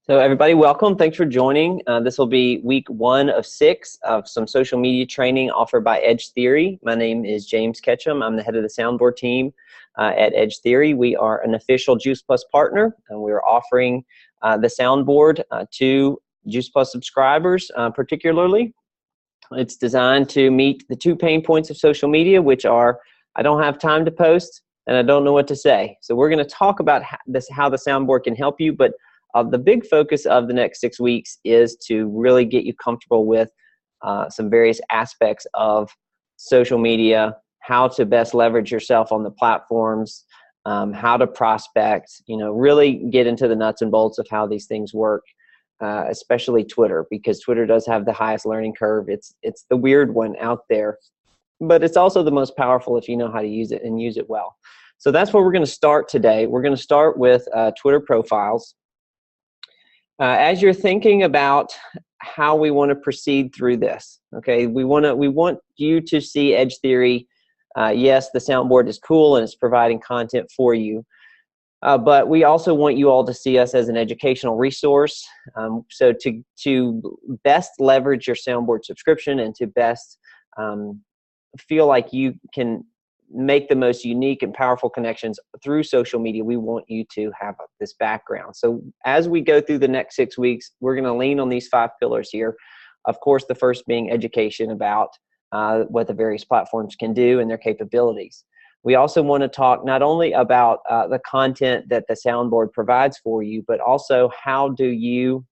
So everybody, welcome. Thanks for joining. This will be week 1 of 6 of some social media training offered by Edge Theory. My name is James Ketchum. I'm the head of the soundboard team at Edge Theory. We are an official Juice Plus partner, and we're offering the soundboard to Juice Plus subscribers particularly. It's designed to meet the 2 pain points of social media, which are I don't have time to post and I don't know what to say. So we're going to talk about how the soundboard can help you, but the big focus of the next 6 weeks is to really get you comfortable with some various aspects of social media, how to best leverage yourself on the platforms, how to prospect, really get into the nuts and bolts of how these things work, especially Twitter, because Twitter does have the highest learning curve. It's the weird one out there, but it's also the most powerful if you know how to use it and use it well. So that's where we're going to start today. We're going to start with Twitter profiles. As you're thinking about how we want to proceed through this, okay, we want you to see Edge Theory. Yes, the soundboard is cool and it's providing content for you, but we also want you all to see us as an educational resource. So to best leverage your soundboard subscription and to best feel like you can make the most unique and powerful connections through social media, we want you to have this background. So as we go through the next 6 weeks, we're going to lean on these 5 pillars here. Of course, the first being education about what the various platforms can do and their capabilities. We also want to talk not only about the content that the soundboard provides for you, but also how do you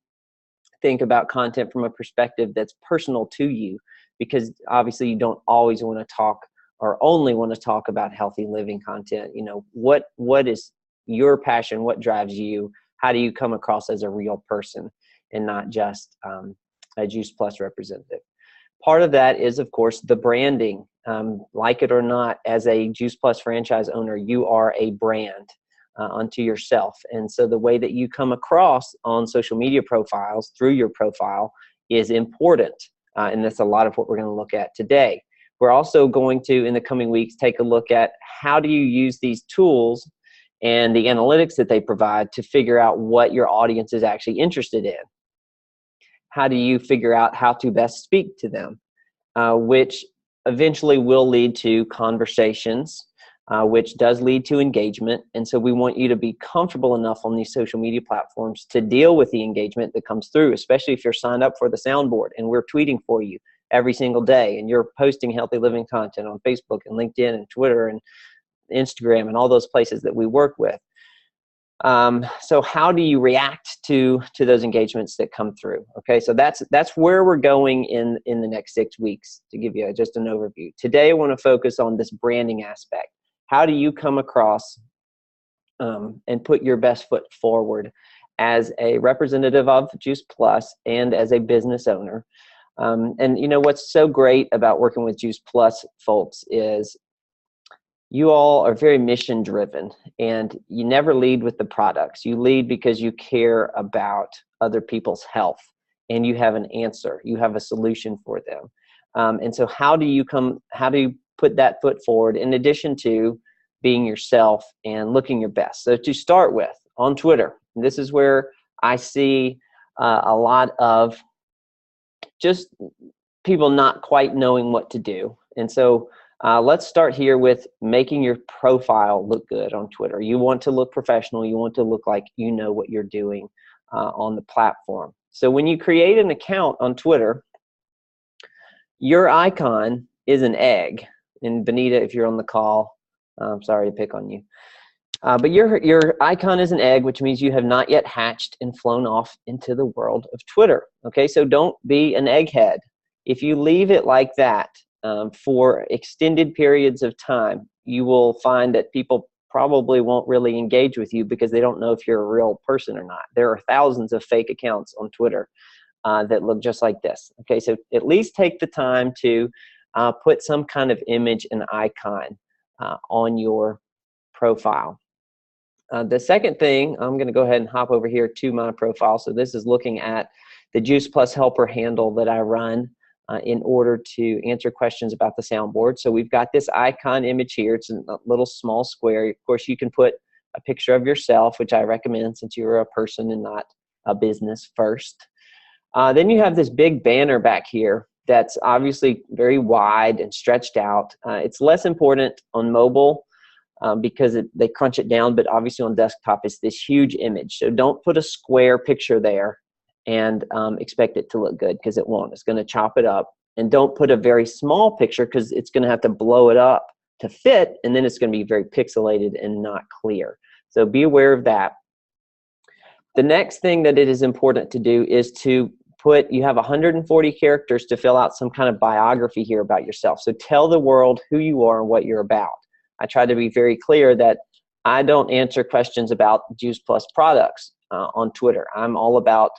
think about content from a perspective that's personal to you, because obviously you don't always want to talk or only want to talk about healthy living content. What is your passion? What drives you? How do you come across as a real person and not just a Juice Plus representative? Part of that is, of course, the branding. Like it or not, as a Juice Plus franchise owner, you are a brand unto yourself. And so the way that you come across on social media profiles through your profile is important. And that's a lot of what we're going to look at today. We're also going to, in the coming weeks, take a look at how do you use these tools and the analytics that they provide to figure out what your audience is actually interested in. How do you figure out how to best speak to them, which eventually will lead to conversations, which does lead to engagement. And so we want you to be comfortable enough on these social media platforms to deal with the engagement that comes through, especially if you're signed up for the soundboard and we're tweeting for you every single day, and you're posting healthy living content on Facebook and LinkedIn and Twitter and Instagram and all those places that we work with. So how do you react to those engagements that come through? Okay, so that's where we're going in the next 6 weeks, to give you just an overview. Today I want to focus on this branding aspect. How do you come across and put your best foot forward as a representative of Juice Plus and as a business owner? And what's so great about working with Juice Plus folks is you all are very mission driven, and you never lead with the products. You lead because you care about other people's health and you have an answer, you have a solution for them. And so how do you put that foot forward in addition to being yourself and looking your best? So to start with, on Twitter, this is where I see a lot of just people not quite knowing what to do. And so let's start here with making your profile look good on Twitter. You want to look professional. You want to look like you know what you're doing on the platform. So when you create an account on Twitter, your icon is an egg. And Benita, if you're on the call, I'm sorry to pick on you. But your icon is an egg, which means you have not yet hatched and flown off into the world of Twitter. Okay, so don't be an egghead. If you leave it like that for extended periods of time, you will find that people probably won't really engage with you because they don't know if you're a real person or not. There are thousands of fake accounts on Twitter that look just like this. Okay, so at least take the time to put some kind of image and icon on your profile. The second thing, I'm going to go ahead and hop over here to my profile. So this is looking at the Juice Plus helper handle that I run in order to answer questions about the soundboard. So we've got this icon image here. It's a little small square. Of course, you can put a picture of yourself, which I recommend since you're a person and not a business first. Then you have this big banner back here that's obviously very wide and stretched out. It's less important on mobile because they crunch it down, but obviously on desktop it's this huge image. So don't put a square picture there and expect it to look good, because it won't. It's going to chop it up. And don't put a very small picture, because it's going to have to blow it up to fit, and then it's going to be very pixelated and not clear. So be aware of that. The next thing that it is important to do is to put, you have 140 characters to fill out some kind of biography here about yourself. So tell the world who you are and what you're about. I try to be very clear that I don't answer questions about Juice Plus products on Twitter. I'm all about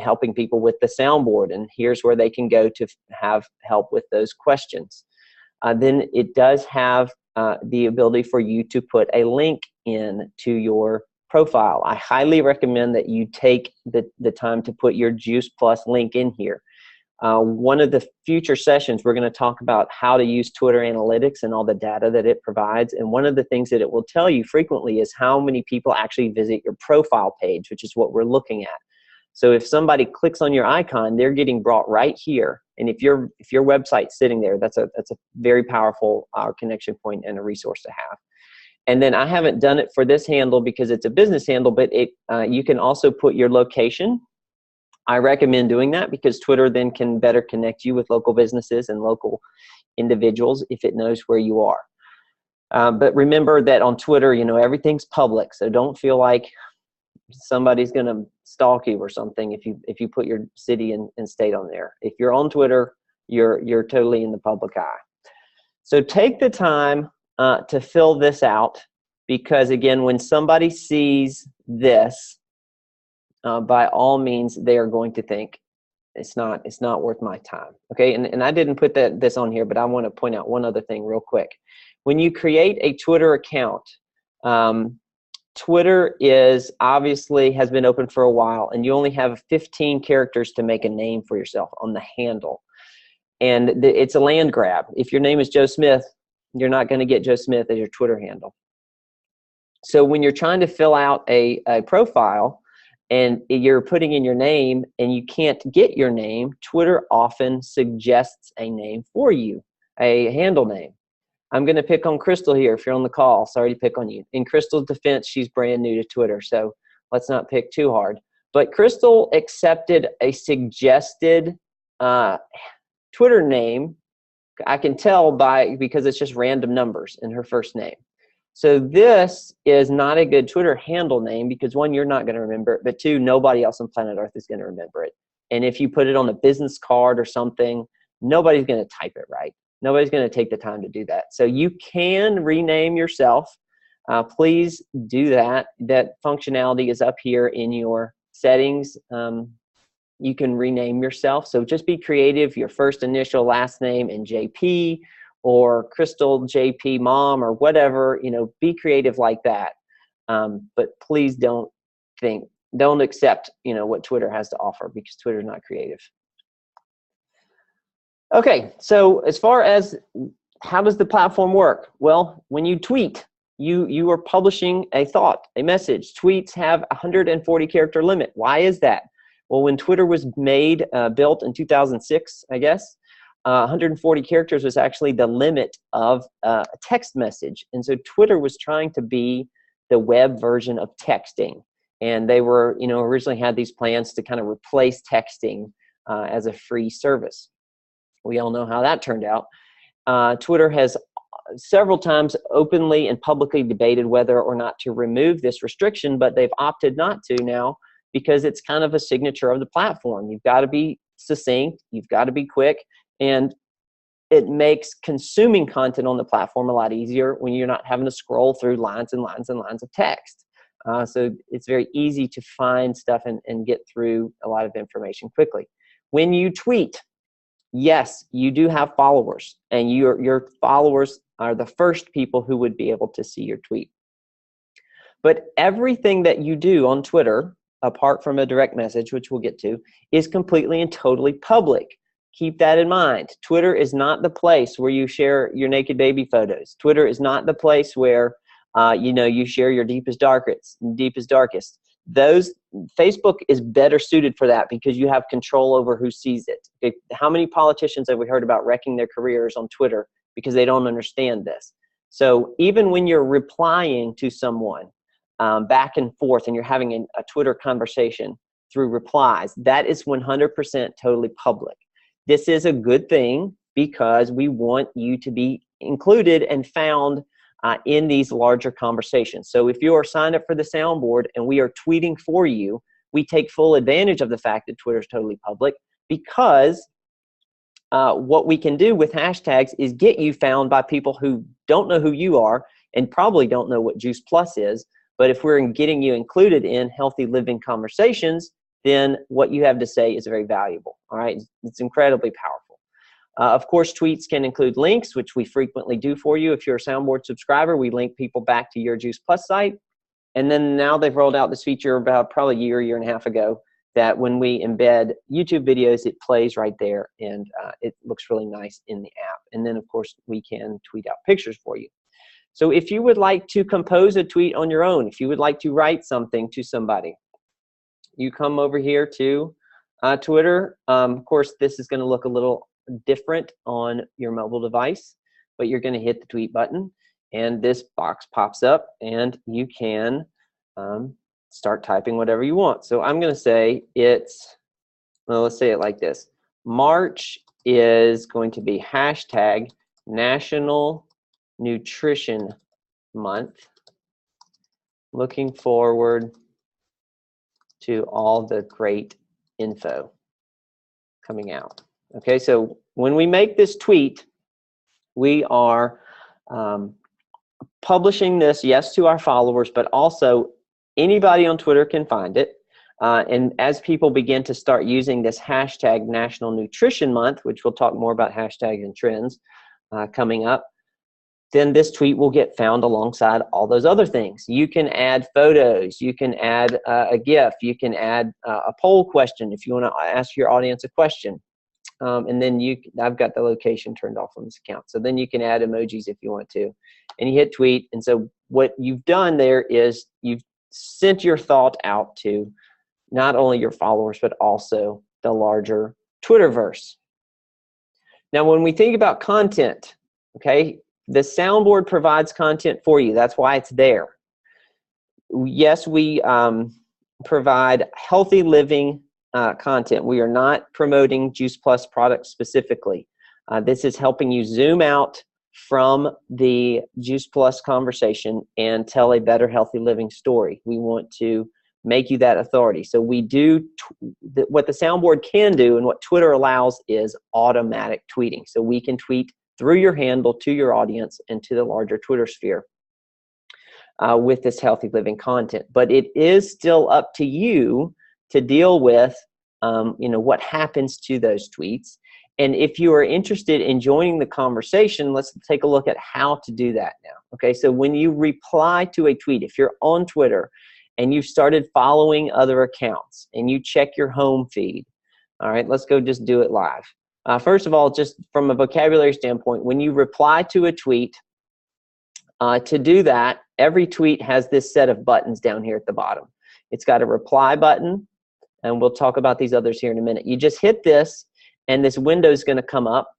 helping people with the soundboard, and here's where they can go to have help with those questions. Then it does have the ability for you to put a link in to your profile. I highly recommend that you take the time to put your Juice Plus link in here. One of the future sessions, we're going to talk about how to use Twitter Analytics and all the data that it provides. And one of the things that it will tell you frequently is how many people actually visit your profile page, which is what we're looking at. So if somebody clicks on your icon, they're getting brought right here. And if your website's sitting there, that's a very powerful connection point and a resource to have. And then I haven't done it for this handle because it's a business handle, but you can also put your location. I recommend doing that because Twitter then can better connect you with local businesses and local individuals if it knows where you are. But remember that on Twitter, everything's public, so don't feel like somebody's going to stalk you or something if you put your city and state on there. If you're on Twitter, you're totally in the public eye. So take the time to fill this out, because again, when somebody sees this, by all means, they are going to think it's not worth my time. Okay, and I didn't put this on here, but I want to point out one other thing real quick. When you create a Twitter account, Twitter has been open for a while, and you only have 15 characters to make a name for yourself on the handle. And it's a land grab. If your name is Joe Smith, you're not going to get Joe Smith as your Twitter handle. So when you're trying to fill out a profile and you're putting in your name and you can't get your name, Twitter often suggests a name for you, a handle name. I'm going to pick on Crystal here if you're on the call. Sorry to pick on you. In Crystal's defense, she's brand new to Twitter, so let's not pick too hard. But Crystal accepted a suggested Twitter name. I can tell because it's just random numbers in her first name. So this is not a good Twitter handle name because, one, you're not going to remember it, but two, nobody else on planet Earth is going to remember it. And if you put it on a business card or something, nobody's going to type it right. Nobody's going to take the time to do that. So you can rename yourself. Please do that. That functionality is up here in your settings. You can rename yourself. So just be creative. Your first initial, last name, and JP, or Crystal JP Mom, or whatever. Be creative like that. But please don't accept what Twitter has to offer, because Twitter's not creative. Okay, so as far as how does the platform work? Well, when you tweet, you are publishing a thought, a message. Tweets have a 140 character limit. Why is that? Well, when Twitter was built in 2006, I guess, 140 characters was actually the limit of a text message. And so Twitter was trying to be the web version of texting. And they were, originally had these plans to kind of replace texting as a free service. We all know how that turned out. Twitter has several times openly and publicly debated whether or not to remove this restriction, but they've opted not to now because it's kind of a signature of the platform. You've got to be succinct, you've got to be quick, and it makes consuming content on the platform a lot easier when you're not having to scroll through lines and lines and lines of text. So it's very easy to find stuff and get through a lot of information quickly. When you tweet, yes, you do have followers, and your followers are the first people who would be able to see your tweet. But everything that you do on Twitter, apart from a direct message, which we'll get to, is completely and totally public. Keep that in mind. Twitter is not the place where you share your naked baby photos. Twitter is not the place where you share your deepest, darkest. those Facebook is better suited for that because you have control over who sees it. Okay? How many politicians have we heard about wrecking their careers on Twitter because they don't understand this? So even when you're replying to someone back and forth and you're having a Twitter conversation through replies, that is 100% totally public. This is a good thing because we want you to be included and found in these larger conversations. So if you are signed up for the soundboard and we are tweeting for you, we take full advantage of the fact that Twitter is totally public because what we can do with hashtags is get you found by people who don't know who you are and probably don't know what Juice Plus is. But if we're getting you included in healthy living conversations, then what you have to say is very valuable. All right, it's incredibly powerful. Of course, tweets can include links, which we frequently do for you. If you're a Soundboard subscriber, we link people back to your Juice Plus site. And then now they've rolled out this feature about probably a year and a half ago that when we embed YouTube videos, it plays right there and it looks really nice in the app. And then, of course, we can tweet out pictures for you. So if you would like to compose a tweet on your own, if you would like to write something to somebody, you come over here to Twitter. Of course, this is going to look a little different on your mobile device, but you're going to hit the tweet button and this box pops up and you can start typing whatever you want. So I'm going to say let's say it like this. March is going to be hashtag National Nutrition Month. Looking forward to all the great info coming out. Okay, so when we make this tweet, we are publishing this, yes, to our followers, but also anybody on Twitter can find it. And as people begin to start using this hashtag National Nutrition Month, which we'll talk more about hashtags and trends coming up, then this tweet will get found alongside all those other things. You can add photos, you can add a GIF, you can add a poll question if you want to ask your audience a question. And then I've got the location turned off on this account. So then you can add emojis if you want to. And you hit tweet. And so what you've done there is you've sent your thought out to not only your followers, but also the larger Twitterverse. Now, when we think about content, okay, the soundboard provides content for you. That's why it's there. Yes, we provide healthy living content. We are not promoting Juice Plus products specifically. This is helping you zoom out from the Juice Plus conversation and tell a better healthy living story. We want to make you that authority. So we do what the soundboard can do and what Twitter allows is automatic tweeting. So we can tweet through your handle to your audience and to the larger Twitter sphere with this healthy living content. But it is still up to you to deal with what happens to those tweets. And if you are interested in joining the conversation, let's take a look at how to do that now. Okay, so when you reply to a tweet, if you're on Twitter and you've started following other accounts and you check your home feed, all right, let's go just do it live. First of all, just from a vocabulary standpoint, when you reply to a tweet, to do that, every tweet has this set of buttons down here at the bottom. It's got a reply button, and we'll talk about these others here in a minute. You just hit this, and this window is going to come up,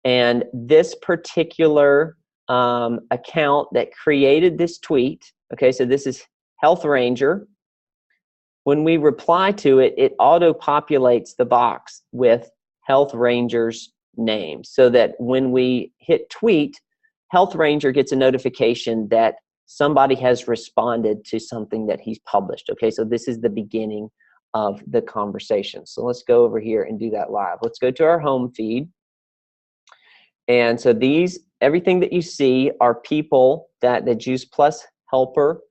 and this particular account that created this tweet, okay, so this is Health Ranger. When we reply to it, it auto-populates the box with Health Ranger's name so that when we hit tweet, Health Ranger gets a notification that somebody has responded to something that he's published. Okay, so this is the beginning of the conversation. So let's go over here and do that live. Let's go to our home feed. And so everything that you see are people that the Juice Plus helper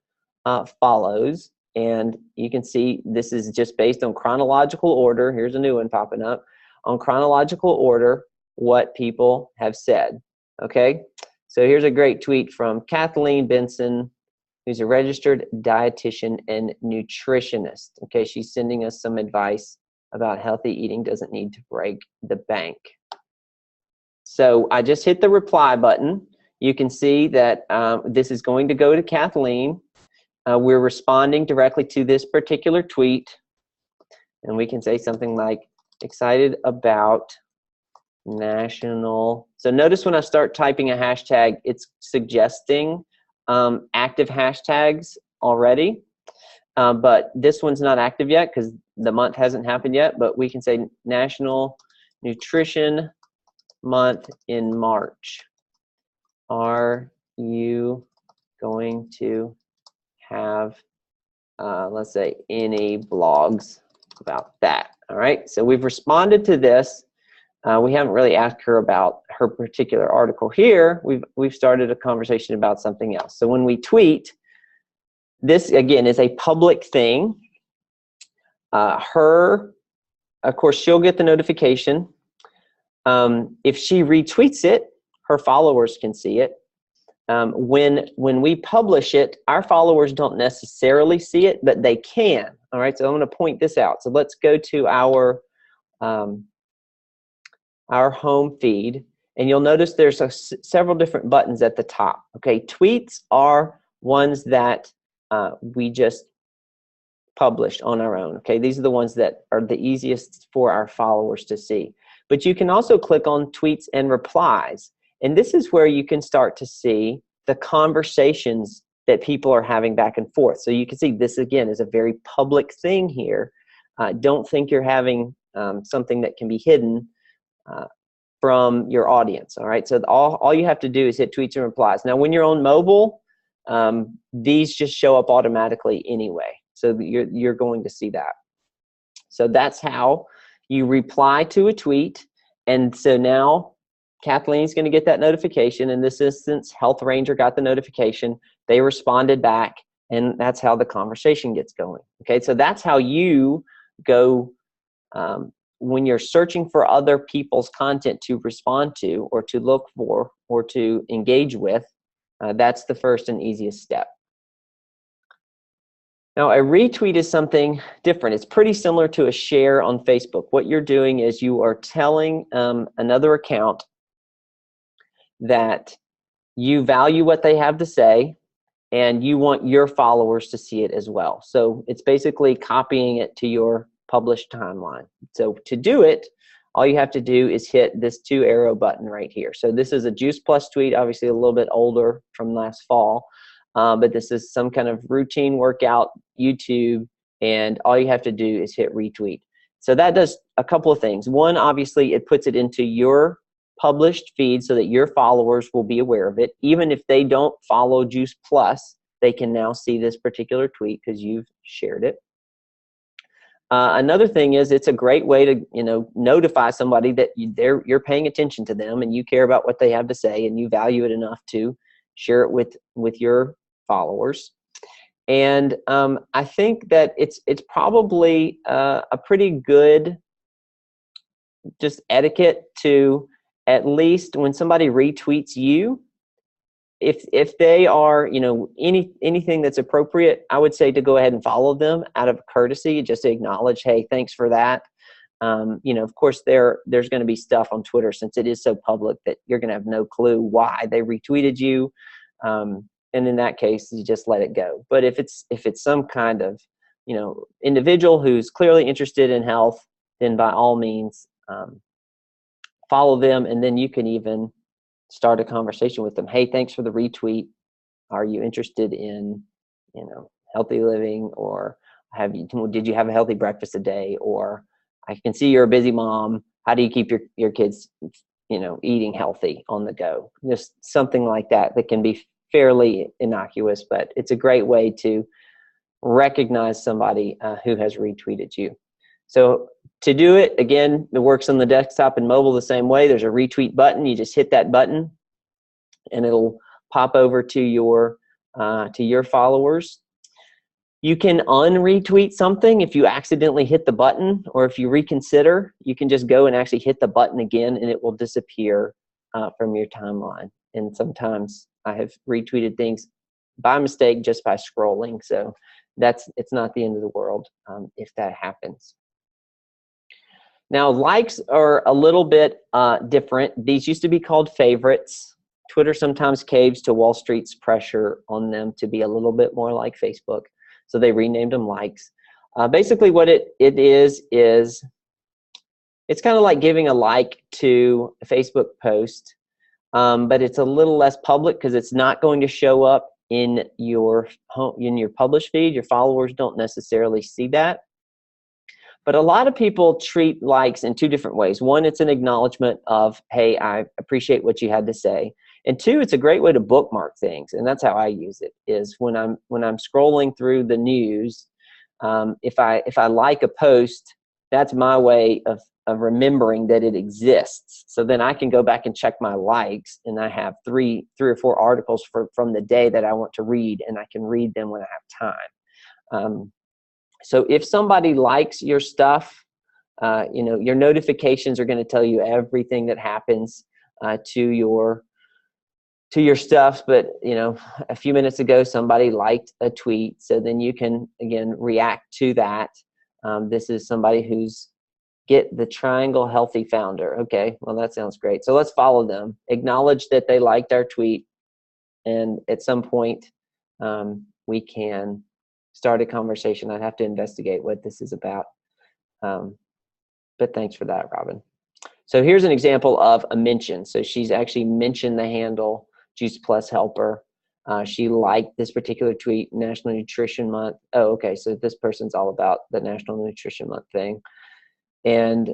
follows. And you can see this is just based on chronological order. Here's a new one popping up. On chronological order, what people have said. Okay, so here's a great tweet from Kathleen Benson, who's a registered dietitian and nutritionist. Okay, she's sending us some advice about healthy eating doesn't need to break the bank. So I just hit the reply button. You can see that this is going to go to Kathleen. we're responding directly to this particular tweet, and we can say something like, excited about national. So notice when I start typing a hashtag, it's suggesting active hashtags already. But this one's not active yet because the month hasn't happened yet, but we can say National Nutrition Month in March. Are you going to have, let's say, any blogs about that? All right, so we've responded to this. We haven't really asked her about her particular article here. We've started a conversation about something else. So when we tweet, this again is a public thing. Of course, she'll get the notification. If she retweets it, her followers can see it. When we publish it, our followers don't necessarily see it, but they can. All right, so I'm going to point this out. So let's go to our home feed, and you'll notice there's several different buttons at the top. Okay, tweets are ones that we just published on our own. Okay, these are the ones that are the easiest for our followers to see. But you can also click on tweets and replies, and this is where you can start to see the conversations that people are having back and forth. So you can see this again is a very public thing here. Don't think you're having something that can be hidden from your audience. All right, so all you have to do is hit tweets and replies. Now when you're on mobile, these just show up automatically anyway, so you're going to see that. So that's how you reply to a tweet. And so now Kathleen's going to get that notification. In this instance, Health Ranger got the notification. They responded back, and that's how the conversation gets going. Okay, so that's how you go when you're searching for other people's content to respond to or to look for or to engage with. That's the first and easiest step. Now, a retweet is something different. It's pretty similar to a share on Facebook. What you're doing is you are telling another account that you value what they have to say and you want your followers to see it as well. So it's basically copying it to your published timeline. So to do it, all you have to do is hit this 2 arrow button right here. So this is a Juice Plus tweet, obviously a little bit older from last fall, but this is some kind of routine workout, YouTube, and all you have to do is hit retweet. So that does a couple of things. One, obviously it puts it into your published feed so that your followers will be aware of it. Even if they don't follow Juice Plus, they can now see this particular tweet because you've shared it. Another thing is it's a great way to notify somebody that you're paying attention to them and you care about what they have to say and you value it enough to share it with your followers. And I think that it's probably a pretty good just etiquette to, at least when somebody retweets you, if they are, anything that's appropriate, I would say to go ahead and follow them out of courtesy, just to acknowledge, hey, thanks for that. Of course, there's going to be stuff on Twitter, since it is so public, that you're going to have no clue why they retweeted you. And in that case, you just let it go. But if it's some kind of, individual who's clearly interested in health, then by all means, follow them, and then you can even start a conversation with them. Hey, thanks for the retweet. Are you interested in, healthy living, or did you have a healthy breakfast today? Or I can see you're a busy mom. How do you keep your kids, eating healthy on the go? Just something like that can be fairly innocuous, but it's a great way to recognize somebody who has retweeted you. So to do it, again, it works on the desktop and mobile the same way. There's a retweet button. You just hit that button, and it'll pop over to your followers. You can unretweet something if you accidentally hit the button, or if you reconsider, you can just go and actually hit the button again, and it will disappear from your timeline. And sometimes I have retweeted things by mistake just by scrolling. So it's not the end of the world if that happens. Now, likes are a little bit different. These used to be called favorites. Twitter sometimes caves to Wall Street's pressure on them to be a little bit more like Facebook. So they renamed them likes. Basically what it is it's kind of like giving a like to a Facebook post, but it's a little less public because it's not going to show up in your publish feed. Your followers don't necessarily see that. But a lot of people treat likes in two different ways. One, it's an acknowledgement of, hey, I appreciate what you had to say. And two, it's a great way to bookmark things. And that's how I use it, is when I'm scrolling through the news, if I like a post, that's my way of remembering that it exists. So then I can go back and check my likes, and I have three or four articles from the day that I want to read, and I can read them when I have time. So if somebody likes your stuff, your notifications are going to tell you everything that happens to your stuff. But a few minutes ago, somebody liked a tweet, so then you can again react to that. This is somebody who's Get the Triangle Healthy founder. Okay, well, that sounds great. So let's follow them. Acknowledge that they liked our tweet, and at some point we can start a conversation. I'd have to investigate what this is about. But thanks for that, Robin. So here's an example of a mention. So she's actually mentioned the handle Juice Plus Helper. She liked this particular tweet, National Nutrition Month. Oh, okay, so this person's all about the National Nutrition Month thing. And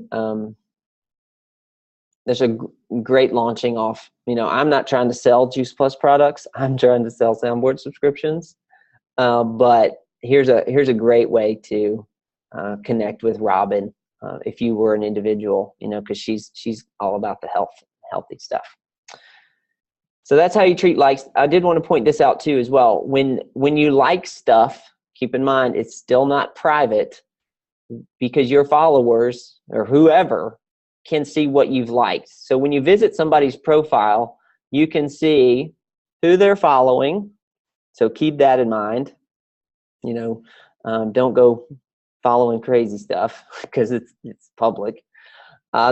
there's a great launching off. I'm not trying to sell Juice Plus products. I'm trying to sell soundboard subscriptions. But here's a great way to connect with Robin if you were an individual, because she's all about the healthy stuff. So that's how you treat likes. I did want to point this out too as well. When you like stuff, keep in mind it's still not private, because your followers or whoever can see what you've liked. So when you visit somebody's profile, you can see who they're following. So keep that in mind. Don't go following crazy stuff because it's public.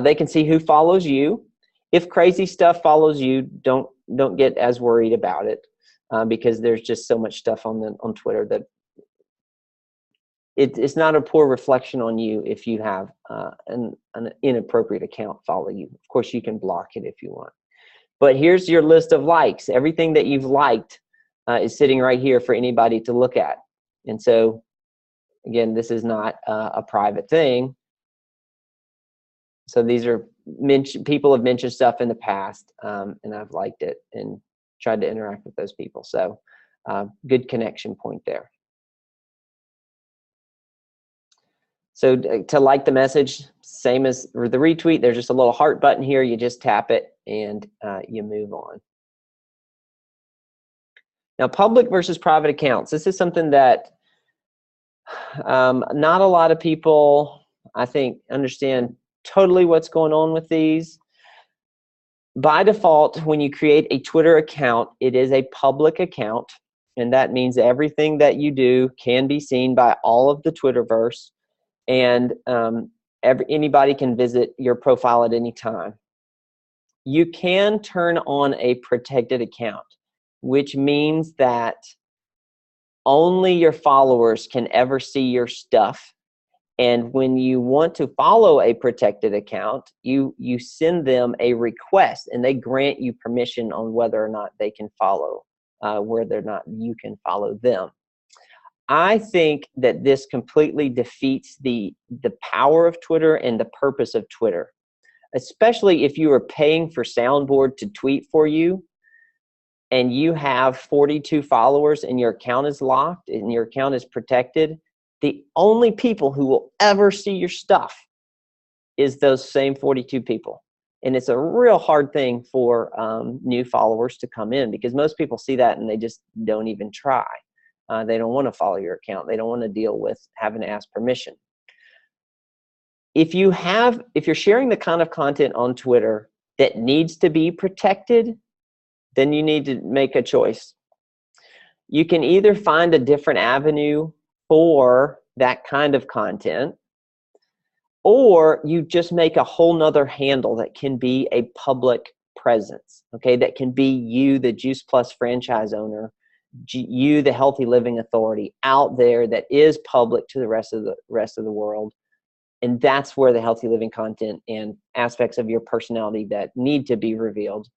They can see who follows you. If crazy stuff follows you, don't get as worried about it because there's just so much stuff on Twitter that it's not a poor reflection on you if you have an inappropriate account follow you. Of course, you can block it if you want. But here's your list of likes. Everything that you've liked is sitting right here for anybody to look at. And so, again, this is not a private thing. So these are people have mentioned stuff in the past, and I've liked it and tried to interact with those people. So good connection point there. So to like the message, same as the retweet, there's just a little heart button here. You just tap it and you move on. Now, public versus private accounts. This is something that not a lot of people, I think, understand totally what's going on with these. By default, when you create a Twitter account, it is a public account, and that means everything that you do can be seen by all of the Twitterverse, and anybody can visit your profile at any time. You can turn on a protected account, which means that only your followers can ever see your stuff. And when you want to follow a protected account, you send them a request, and they grant you permission on whether or not they can follow, whether or not you can follow them. I think that this completely defeats the power of Twitter and the purpose of Twitter, especially if you are paying for Soundboard to tweet for you and you have 42 followers and your account is locked and your account is protected. The only people who will ever see your stuff is those same 42 people. And it's a real hard thing for new followers to come in, because most people see that and they just don't even try. They don't want to follow your account. They don't want to deal with having to ask permission. If you're sharing the kind of content on Twitter that needs to be protected, then you need to make a choice. You can either find a different avenue for that kind of content, or you just make a whole nother handle that can be a public presence, okay, that can be you, the Juice Plus franchise owner, you, the Healthy Living Authority out there that is public to the rest of the world. And that's where the healthy living content and aspects of your personality that need to be revealed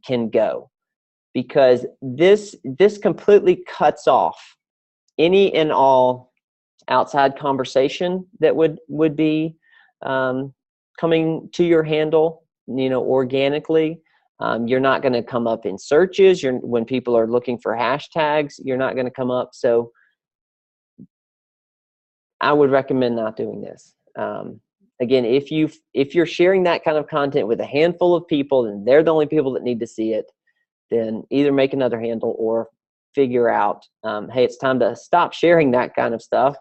can go, because this completely cuts off any and all outside conversation that would be coming to your handle, organically. You're not going to come up in searches. When people are looking for hashtags, you're not going to come up. So I would recommend not doing this. Again, if you're sharing that kind of content with a handful of people and they're the only people that need to see it, then either make another handle or figure out, hey, it's time to stop sharing that kind of stuff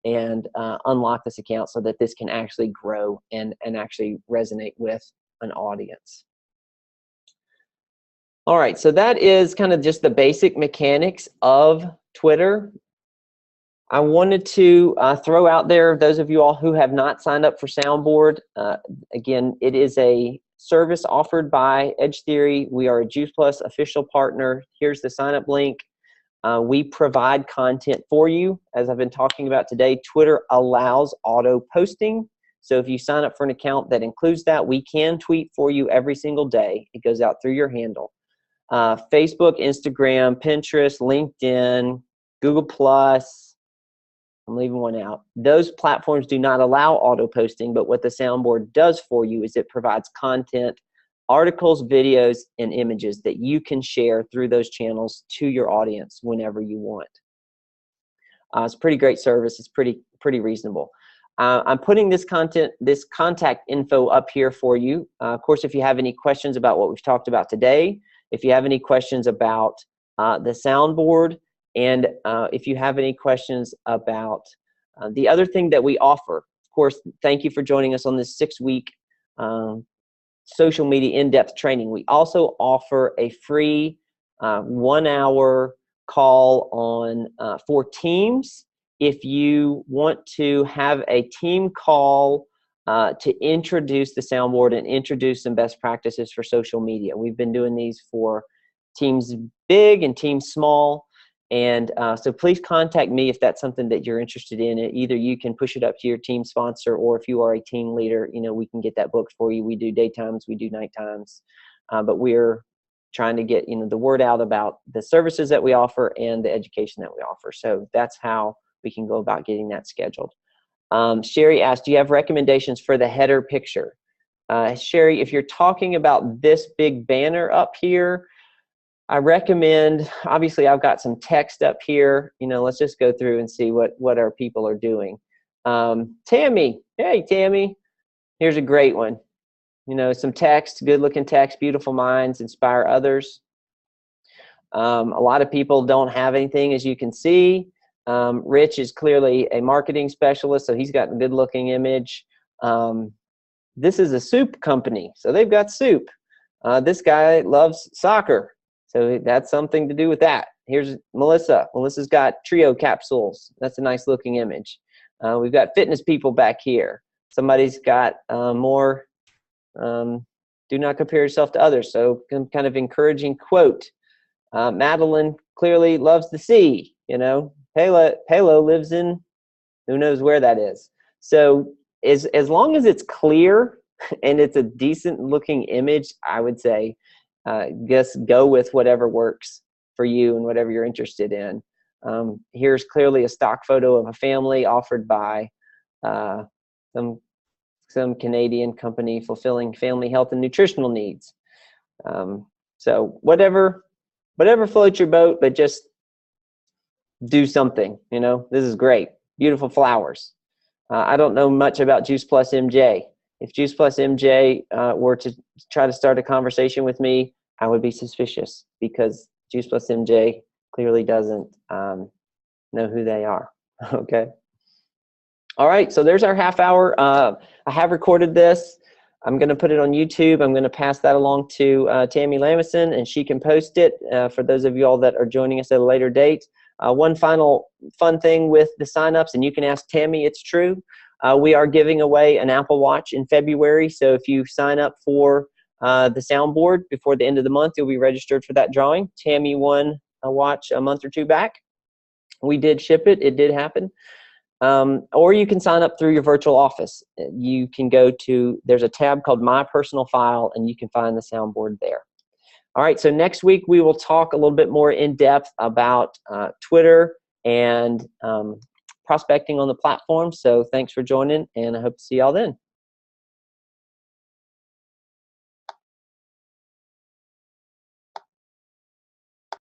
and unlock this account so that this can actually grow and actually resonate with an audience. All right, so that is kind of just the basic mechanics of Twitter. I wanted to throw out there, those of you all who have not signed up for Soundboard, again, it is a service offered by Edge Theory. We are a Juice Plus official partner. Here's the sign up link. We provide content for you. As I've been talking about today, Twitter allows auto posting. So if you sign up for an account that includes that, we can tweet for you every single day. It goes out through your handle. Facebook, Instagram, Pinterest, LinkedIn, Google Plus, I'm leaving one out. Those platforms do not allow auto posting, but what the Soundboard does for you is it provides content, articles, videos, and images that you can share through those channels to your audience whenever you want. It's a pretty great service. It's pretty reasonable. I'm putting this contact info up here for you. Of course, if you have any questions about what we've talked about today, if you have any questions about the Soundboard, and if you have any questions about the other thing that we offer, of course, thank you for joining us on this 6-week social media in-depth training. We also offer a free 1-hour call on for teams. If you want to have a team call to introduce the Soundboard and introduce some best practices for social media. We've been doing these for teams big and teams small. And so please contact me if that's something that you're interested in. Either you can push it up to your team sponsor, or if you are a team leader, we can get that booked for you. We do daytimes, we do nighttimes, but we're trying to get the word out about the services that we offer and the education that we offer. So that's how we can go about getting that scheduled. Sherry asked, do you have recommendations for the header picture? Sherry, if you're talking about this big banner up here, I recommend, obviously I've got some text up here, let's just go through and see what our people are doing. Tammy, hey Tammy, here's a great one. Some text, good looking text, beautiful minds inspire others. A lot of people don't have anything, as you can see. Rich is clearly a marketing specialist, so he's got a good looking image. This is a soup company, so they've got soup. This guy loves soccer. So that's something to do with that. Here's Melissa. Melissa's got Trio capsules. That's a nice looking image. We've got fitness people back here. Somebody's got more, do not compare yourself to others. So kind of encouraging quote. Madeline clearly loves the sea. Palo lives in who knows where that is. So as long as it's clear and it's a decent looking image, I would say, just go with whatever works for you and whatever you're interested in. Here's clearly a stock photo of a family offered by some Canadian company fulfilling family health and nutritional needs. So whatever floats your boat, but just do something. This is great. Beautiful flowers. I don't know much about Juice Plus MJ. If Juice Plus MJ were to try to start a conversation with me, I would be suspicious, because Juice Plus MJ clearly doesn't know who they are. Okay. All right. So there's our half hour. I have recorded this. I'm going to put it on YouTube. I'm going to pass that along to Tammy Lamason, and she can post it for those of you all that are joining us at a later date. One final fun thing with the signups, and you can ask Tammy, it's true. We are giving away an Apple Watch in February. So if you sign up for the soundboard before the end of the month. You'll be registered for that drawing. Tammy won a watch a month or two back. We did ship it. It did happen. Or you can sign up through your virtual office. You can go to, there's a tab called My Personal File, and you can find the soundboard there. All right, so next week we will talk a little bit more in depth about Twitter and prospecting on the platform. So thanks for joining, and I hope to see y'all then.